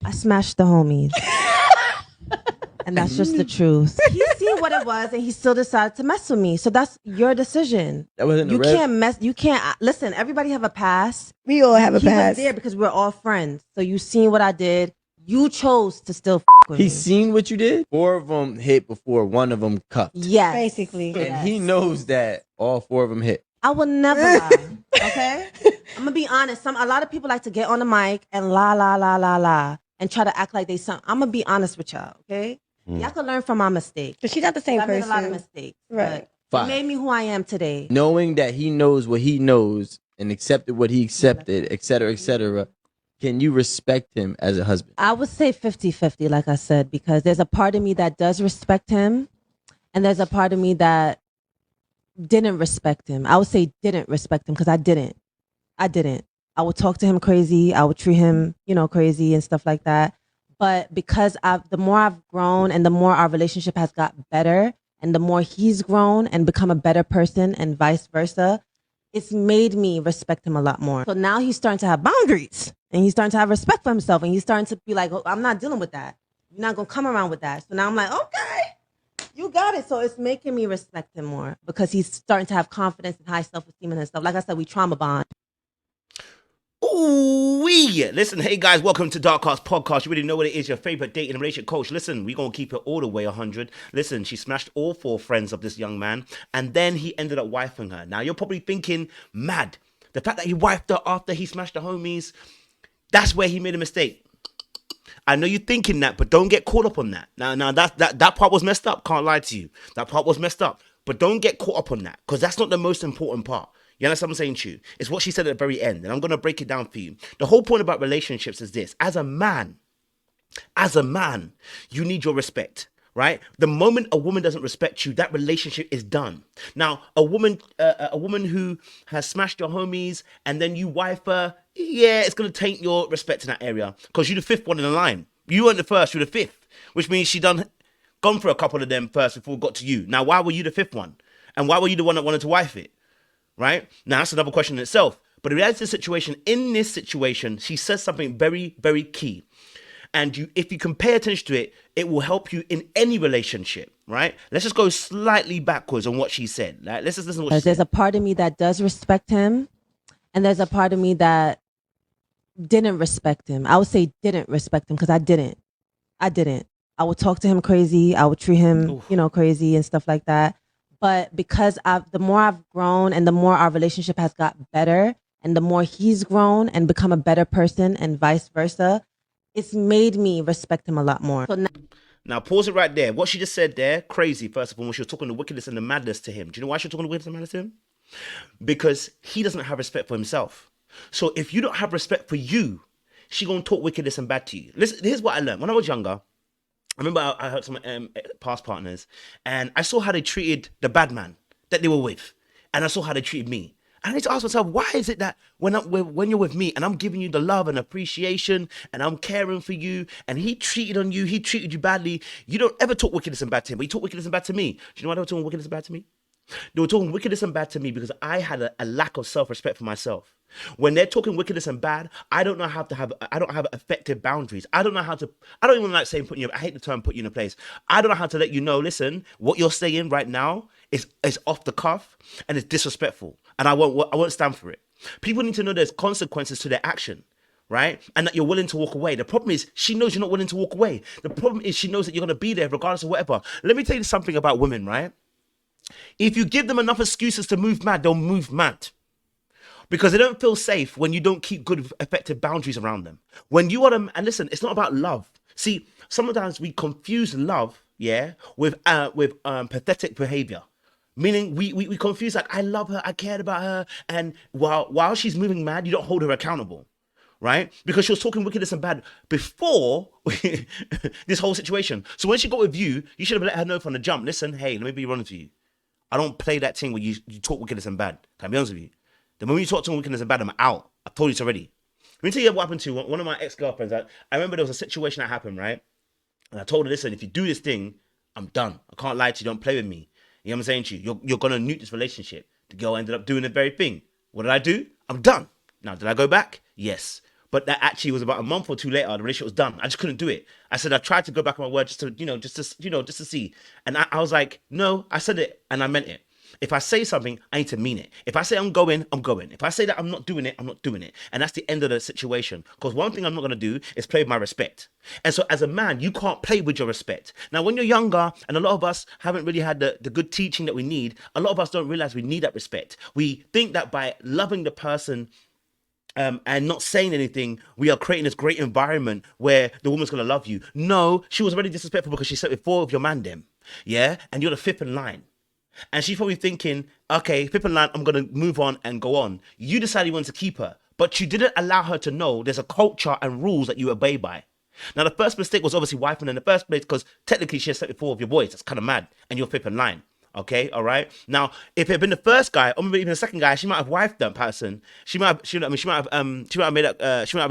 I smashed the homies. And that's just the truth. He seen what it was and he still decided to mess with me. So that's your decision. That wasn't You can't mess. You can't listen. Everybody have a past. We all have a Keep past. it there because we're all friends. So you seen what I did. You chose to still with me. He's seen what you did. 4 of them hit before 1 of them cuffed. Yes. Basically. And he knows that all 4 of them hit. I will never lie. Okay? I'm gonna be honest. A lot of people like to get on the mic and la la la la la and try to act like they some. I'm gonna be honest with y'all, okay? Y'all can learn from my mistakes. But she's not the same I made person. a lot of mistakes. Right. But it made me who I am today. Knowing that he knows what he knows and accepted what he accepted, et cetera, can you respect him as a husband? I would say 50-50, like I said, because there's a part of me that does respect him, and there's a part of me that didn't respect him. I would say didn't respect him because I didn't. I would talk to him crazy. I would treat him, crazy and stuff like that. But because the more I've grown and the more our relationship has got better and the more he's grown and become a better person and vice versa, it's made me respect him a lot more. So now he's starting to have boundaries and he's starting to have respect for himself and he's starting to be like, oh, I'm not dealing with that. You're not going to come around with that. So now I'm like, okay, you got it. So it's making me respect him more because he's starting to have confidence and high self-esteem and stuff. Like I said, we trauma bond. Ooh-wee. Listen, hey guys, welcome to Dark Arts Podcast. You already know what it is, your favorite dating and relationship coach. Listen, we're going to keep it all the way 100. Listen, she smashed all 4 friends of this young man, and then he ended up wifing her. Now, you're probably thinking, mad. The fact that he wifed her after he smashed the homies, that's where he made a mistake. I know you're thinking that, but don't get caught up on that. Now that part was messed up. Can't lie to you. That part was messed up. But don't get caught up on that, because that's not the most important part. You understand what I'm saying to you? It's what she said at the very end, and I'm going to break it down for you. The whole point about relationships is this. As a man, you need your respect, right? The moment a woman doesn't respect you, that relationship is done. Now, a woman who has smashed your homies and then you wife her, yeah, it's going to taint your respect in that area because you're the 5th one in the line. You weren't the first, you're the 5th, which means she gone for a couple of them first before it got to you. Now, why were you the 5th one? And why were you the one that wanted to wife it? Right? Now, that's another question in itself. But the reality of the situation, in this situation, she says something very, very key. And if you can pay attention to it, it will help you in any relationship, right? Let's just go slightly backwards on what she said. Like, let's just listen to what she said. There's a part of me that does respect him, and there's a part of me that didn't respect him. I would say didn't respect him because I didn't. I would talk to him crazy. I would treat him, crazy and stuff like that. But because the more I've grown and the more our relationship has got better and the more he's grown and become a better person and vice versa, it's made me respect him a lot more. So now pause it right there. What she just said there, crazy, first of all, when she was talking the wickedness and the madness to him. Do you know why she was talking the wickedness and madness to him? Because he doesn't have respect for himself. So if you don't have respect for you, she gonna talk wickedness and bad to you. Listen, here's what I learned. When I was younger, I remember I heard some past partners, and I saw how they treated the bad man that they were with, and I saw how they treated me. And I need to ask myself, why is it that when you're with me and I'm giving you the love and appreciation and I'm caring for you and he treated you badly, you don't ever talk wickedness and bad to him, but you talk wickedness and bad to me. Do you know why they were talking wickedness and bad to me? They were talking wickedness and bad to me because I had a lack of self-respect for myself. When they're talking wickedness and bad, I don't have effective boundaries. I don't even like saying I hate the term put you in a place. I don't know how to let you know, listen, what you're saying right now is off the cuff and it's disrespectful. And I won't stand for it. People need to know there's consequences to their action. Right? And that you're willing to walk away. The problem is she knows you're not willing to walk away. The problem is she knows that you're going to be there regardless of whatever. Let me tell you something about women, right? If you give them enough excuses to move mad, they'll move mad. Because they don't feel safe when you don't keep good, effective boundaries around them. When you want them, and listen, it's not about love. See, sometimes we confuse love, with pathetic behavior. Meaning we confuse like, I love her, I cared about her, and while she's moving mad, you don't hold her accountable. Right? Because she was talking wickedness and bad before this whole situation. So when she got with you, you should have let her know from the jump. Listen, hey, let me be honest with you. I don't play that thing where you talk wickedness and bad. Can I be honest with you? The moment you talk to wickedness and bad, I'm out. I've told you this already. Let me tell you what happened to one of my ex-girlfriends. I remember there was a situation that happened, right? And I told her, listen, if you do this thing, I'm done. I can't lie to you. Don't play with me. You know what I'm saying to you? You're going to nuke this relationship. The girl ended up doing the very thing. What did I do? I'm done. Now, did I go back? Yes. But that actually was about a month or two later. The relationship was done. I just couldn't do it. I said I tried to go back on my word just to see. And I was like, no, I said it and I meant it. If I say something, I need to mean it. If I say I'm going, I'm going. If I say that I'm not doing it, I'm not doing it. And that's the end of the situation. Because one thing I'm not going to do is play with my respect. And so as a man, you can't play with your respect. Now, when you're younger, and a lot of us haven't really had the good teaching that we need, a lot of us don't realize we need that respect. We think that by loving the person and not saying anything, we are creating this great environment where the woman's going to love you. No, she was already disrespectful because she slept with 4 of your man them. Yeah? And you're the 5th in line. And she's probably thinking, okay, fifth in line, I'm going to move on and go on. You decided you wanted to keep her, but you didn't allow her to know there's a culture and rules that you obey by. Now, the first mistake was obviously wifing in the first place because technically she has slept with 4 of your boys. That's kind of mad. And you're 5th in line. Okay, all right. Now, if it had been the first guy, or maybe even the second guy, she might have wifed that person. She might have been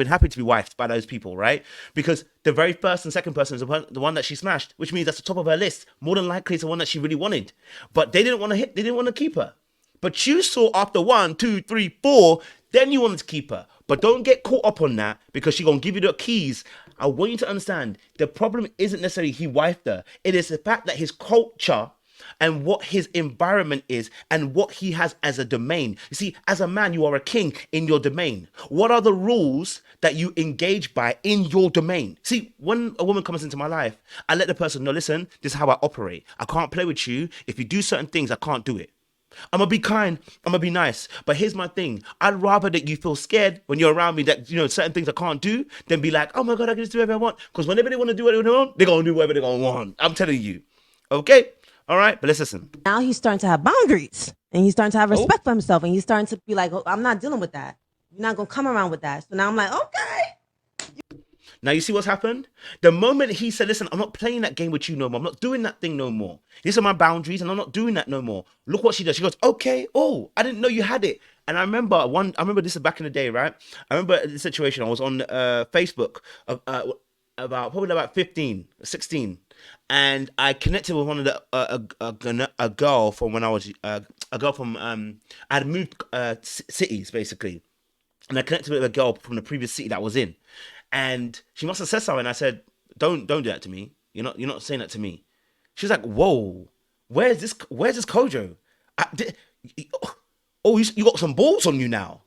happy to be wifed by those people, right? Because the very first and second person is the one that she smashed, which means that's the top of her list. More than likely, it's the one that she really wanted, but they didn't want to hit. They didn't want to keep her. But you saw after 1, 2, 3, 4, then you wanted to keep her. But don't get caught up on that because she's gonna give you the keys. I want you to understand the problem isn't necessarily he wifed her. It is the fact that his culture and what his environment is and what he has as a domain. You see, as a man, you are a king in your domain. What are the rules that you engage by in your domain? See, when a woman comes into my life, I let the person know, listen, this is how I operate. I can't play with you. If you do certain things, I can't do it. I'm going to be kind. I'm going to be nice. But here's my thing. I'd rather that you feel scared when you're around me that, certain things I can't do than be like, oh my God, I can just do whatever I want. Because whenever they want to do whatever they want, they're going to do whatever they're going to want. I'm telling you. Okay? All right, but let's listen. Now he's starting to have boundaries and he's starting to have respect for himself and he's starting to be like, oh, I'm not dealing with that. You're not going to come around with that. So now I'm like, okay. Now you see what's happened? The moment he said, listen, I'm not playing that game with you no more. I'm not doing that thing no more. These are my boundaries and I'm not doing that no more. Look what she does. She goes, okay, oh, I didn't know you had it. And I remember this is back in the day, right? I remember the situation. I was on Facebook about 15, 16. And I connected with one of a girl from when I was I had moved cities basically, and I connected with a girl from the previous city that I was in, and she must have said something. I said, "Don't do that to me. You're not saying that to me." She was like, "Whoa, where's this Kojo? You got some balls on you now."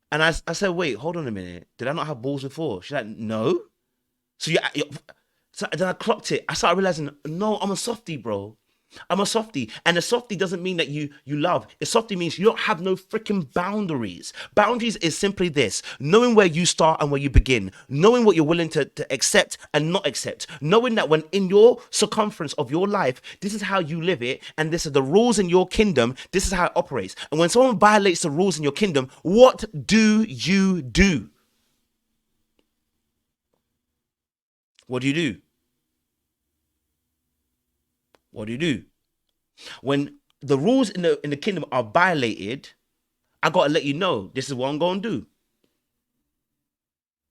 And I said, "Wait, hold on a minute. Did I not have balls before?" She's like, "No." So you're So then I clocked it. I started realizing, no, I'm a softie, bro. I'm a softie. And a softie doesn't mean that you love. A softie means you don't have no freaking boundaries. Boundaries is simply this: knowing where you start and where you begin. Knowing what you're willing to accept and not accept. Knowing that when in your circumference of your life, this is how you live it, and this is the rules in your kingdom, this is how it operates. And when someone violates the rules in your kingdom, what do you do? What do you do? What do you do? When the rules in the kingdom are violated, I got to let you know this is what I'm going to do.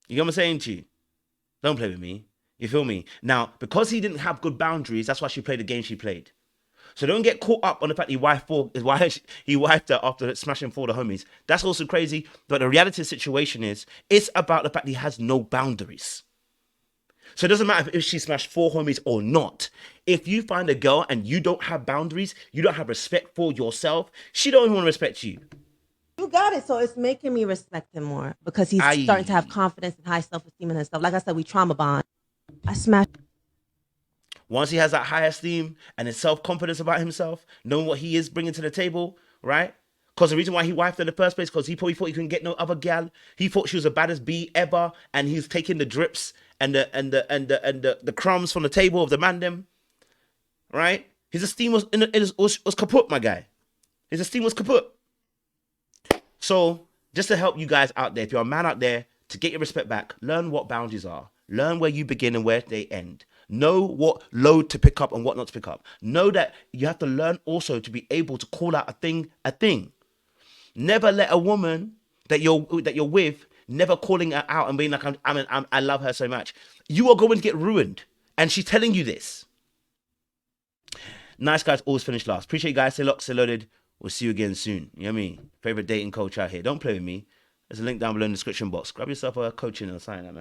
You get what I'm saying to you? Don't play with me. You feel me? Now, because he didn't have good boundaries, that's why she played the game she played. So don't get caught up on the fact he wifed her after smashing 4 of the homies. That's also crazy. But the reality of the situation is, it's about the fact he has no boundaries. So it doesn't matter if she smashed 4 homies or not. If you find a girl and you don't have boundaries, you don't have respect for yourself, she don't even want to respect you. You got it. So it's making me respect him more because he's starting to have confidence and high self-esteem in himself. Like I said, we trauma bond. I smashed. Once he has that high esteem and his self-confidence about himself, knowing what he is bringing to the table, right? Because the reason why he wifed her in the first place, because he probably thought he couldn't get no other gal. He thought she was the baddest bee ever, and he's taking the drips and the crumbs from the table of the man them, right? His esteem was kaput, my guy. His esteem was kaput. So just to help you guys out there, if you're a man out there, to get your respect back, learn what boundaries are. Learn where you begin and where they end. Know what load to pick up and what not to pick up. Know that you have to learn also to be able to call out a thing. Never let a woman that you're with, never calling her out and being like, I love her so much. You are going to get ruined. And she's telling you this. Nice guys always finish last. Appreciate you guys. Stay locked, stay loaded. We'll see you again soon. You know what I mean? Favorite dating coach out here. Don't play with me. There's a link down below in the description box. Grab yourself a coaching or something like that, man.